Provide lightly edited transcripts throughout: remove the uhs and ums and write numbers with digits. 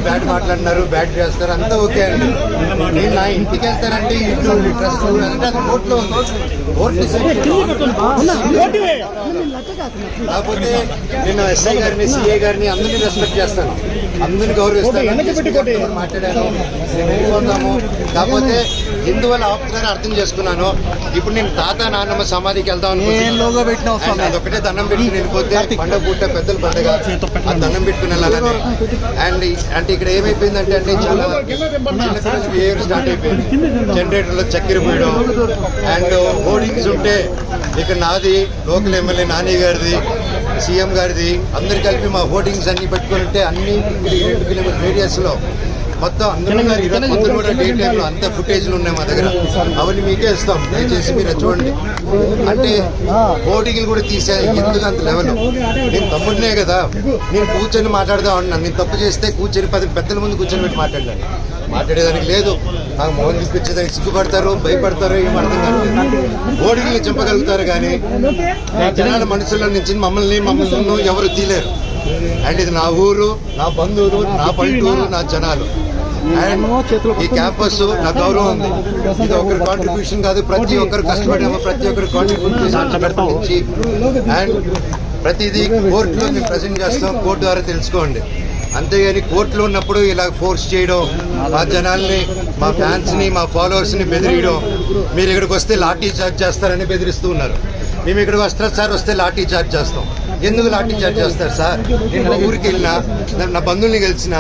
Bat మాట్లాడినారు, bat చేస్తారు, అంతా ఓకే అండి. నేను నా ఇంటికి వెళ్తానంటే ఇంట్లో ట్రస్ట్ అంటే అది కోర్టులో ఉంది. కాకపోతే నేను ఎస్ఐ గారిని, సిఐ గారిని అందరినీ రెస్పెక్ట్ చేస్తాను, అందరినీ గౌరవిస్తాను. మాట్లాడాను, వెళ్ళిపోతాము. కాకపోతే ఎందువల్ల ఆపుతున్నారో అర్థం చేసుకున్నాను. ఇప్పుడు నేను తాత నాన్నమ్మ సమాధికి వెళ్దాం అనుకుంటున్నాను. అదొక్కటే దండం పెట్టుకుని వెళ్ళిపోతే పండుగ పూట పెద్దల పండుగ, ఆ దండం పెట్టుకుని వెళ్ళాలని. అండ్ అంటే ఇక్కడ ఏమైపోయిందంటే చాలా బిహేవియర్ స్టార్ట్ అయిపోయింది. జనరేటర్లో చక్కెర పోయడం అండ్ హోర్డింగ్స్ ఉంటే ఇక్కడ నాది, లోకల్ ఎమ్మెల్యే నాని గారిది, సీఎం గారిది, అందరు కలిపి మా హోర్డింగ్స్ అన్ని పెట్టుకుని ఉంటే అన్ని 2 కిలోమీటర్ రేడియస్లో మొత్తం అందరూ పొద్దున కూడా డే టైంలో అంత ఫుటేజ్లు ఉన్నాయి మా దగ్గర. అవన్నీ మీకే ఇస్తాం, దయచేసి మీరు చూడండి. అంటే హోర్డింగ్లు కూడా తీసే ఎందుకు అంత లెవెల్. నేను తమ్ముడినే కదా, నేను కూర్చొని మాట్లాడదాం అన్నాను. నేను తప్పు చేస్తే కూర్చొని 10 పెద్దల ముందు కూర్చొని పెట్టి మాట్లాడేదానికి లేదు. నాకు మోహన్ తీసుకొచ్చేదానికి సిగ్గుపడతారు, భయపడతారు, ఏం అర్థం కాదు. హోర్డింగ్లు చంపగలుగుతారు కానీ జనాల మనసులో నుంచి మమ్మల్ని ఎవరు తీలేరు. అండ్ ఇది నా ఊరు, నా బంధువులు, నా పల్లెటూరు, నా జనాలు. అండ్ ఈ క్యాంపస్ నా గౌరవం ఉంది. ఇది ఒకరి కాంట్రిబ్యూషన్ కాదు, ప్రతి ఒక్కరు కష్టపడాము, ప్రతి ఒక్కరు కాంట్రిబ్యూట్ చేసి అండ్ ప్రతిదీ కోర్టులో మేము ప్రజెంట్ చేస్తాం. కోర్టు ద్వారా తెలుసుకోండి. అంతేగాని కోర్టులో ఉన్నప్పుడు ఇలా ఫోర్స్ చేయడం, మా జనాల్ని, మా ఫ్యాన్స్ని, మా ఫాలోవర్స్ని బెదిరియడం, మీరు ఇక్కడికి వస్తే లాఠీ చార్జ్ చేస్తారని బెదిరిస్తూ ఉన్నారు. మేము ఇక్కడికి వస్తారు సార్, వస్తే లాఠీ చార్జ్ చేస్తాం. ఎందుకు లాఠీ చార్జ్ చేస్తారు సార్? నేను మా ఊరికి వెళ్ళినా, నా బంధువుల్ని కలిసినా,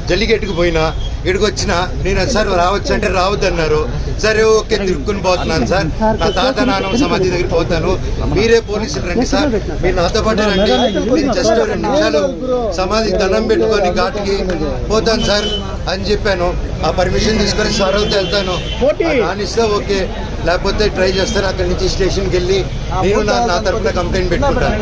జల్లికెట్టుకు పోయినా, ఇక్కడికి వచ్చినా నేను సార్ రావచ్చు అంటే రావద్దు అన్నారు. సరే ఓకే, తిరుక్కుని పోతున్నాను సార్, నా తాత నాన్న సమాధి దగ్గర పోతాను, మీరే పోలీసులు రండి సార్, మీరు నాతో పాటు రండి, నేను జస్ట్ 2 నిమిషాలు సమాధికి దండం పెట్టుకొని ఘాటుకి పోతాను సార్ అని చెప్పాను. ఆ పర్మిషన్ తీసుకొని సార్ అవుతే వెళ్తాను, రానిస్తే ఓకే, లేకపోతే ట్రై చేస్తాను. అక్కడి నుంచి స్టేషన్కి వెళ్ళి నేను నా తరఫున కంప్లైంట్ పెట్టుకుంటాను.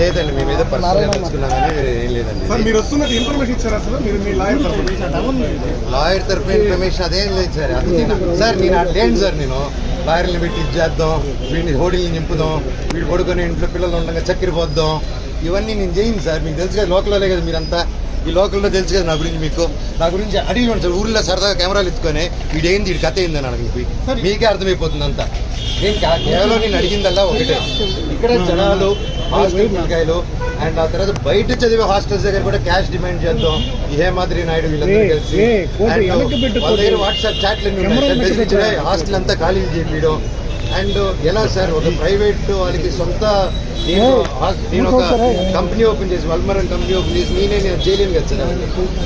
లేదండి, మేము ఏదో పర్సనల్గా తెలుసుకున్నాం కానీ ఏం లేదండి. లాయర్ తరఫున ఇన్ఫర్మేషన్ అదేం లేదు సార్. సార్ నేను అట్లేండి సార్, నేను లాయర్ని పెట్టి ఇచ్చేద్దాం, వీడిని హోటల్ని నింపుదాం, వీడు పడుకొని ఇంట్లో పిల్లలు ఉండగా చక్కెర పోద్దాం, ఇవన్నీ నేను చేయను సార్. మీకు తెలుసు కదా, లోకల్లోనే కదా మీరంతా, ఈ లోకల్లో తెలుసు కదా నా గురించి. మీకు నా గురించి అడిగి సార్, ఊళ్ళో సరదాగా కెమెరాలు ఎత్తుకొని వీడేంది, వీడి కథ ఏందని అడిగి మీకే అర్థమైపోతుంది అంతా. నేను కేవలం నేను అడిగిందల్లా ఒకటే, ఇక్కడ జనాలు హాస్టల్ పిల్లకాయలు అండ్ ఆ తర్వాత బయట చదివే హాస్టల్స్ దగ్గర కూడా క్యాష్ డిమాండ్ చేద్దాం. ఈ హేమాద్రి నాయుడు వీళ్ళందరూ కలిసి వాళ్ళ దగ్గర వాట్సాప్ చాట్లు ఉన్నాయి, హాస్టల్ అంతా ఖాళీ చేయడం. అండ్ ఎలా సార్, ఒక ప్రైవేట్ వాళ్ళకి సొంత, నేను ఒక కంపెనీ ఓపెన్ చేసి, వల్మరం కంపెనీ ఓపెన్ చేసి నేను చేయలేను కదా సార్.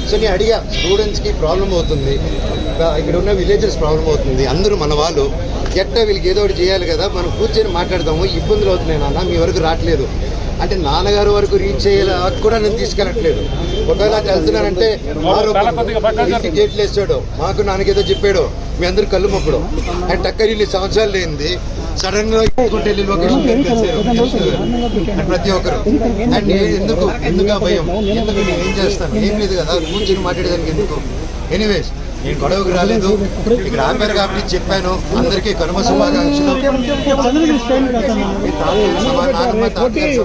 సో నేను అడిగా, స్టూడెంట్స్కి ప్రాబ్లం అవుతుంది, ఇక్కడ ఉన్న విలేజెస్ ప్రాబ్లం అవుతుంది, అందరూ మన వాళ్ళు, ఎట్ట వీళ్ళకి ఏదో ఒకటి చేయాలి కదా, మనం కూర్చొని మాట్లాడదాము, ఇబ్బందులు అవుతున్నాయి నాన్న, మీ వరకు రావట్లేదు అంటే నాన్నగారు వరకు రీచ్ అయ్యేలా కూడా నేను తీసుకెళ్ళట్లేదు. ఒకవేళ వెళ్తున్నానంటే గేట్లు వేసాడు, మాకు నాన్నకేదో చెప్పాడు, మీ అందరూ కళ్ళు మొక్కడు అండ్ టక్కరి 2 సంవత్సరాలు లేనిది సడన్ గా వెళ్ళి లొకేషన్ ప్రతి ఒక్కరు. అండ్ ఎందుకు ఆ భయం, ఎందుకు నేను ఏం చేస్తాను, ఏం లేదు కదా, కూర్చొని మాట్లాడేదానికి ఎందుకు. ఎనీవేస్ నేను గొడవకు రాలేదు, ఇక్కడ ఆపారు కాబట్టి చెప్పాను. అందరికీ కనుమ శుభాకాంక్షలు.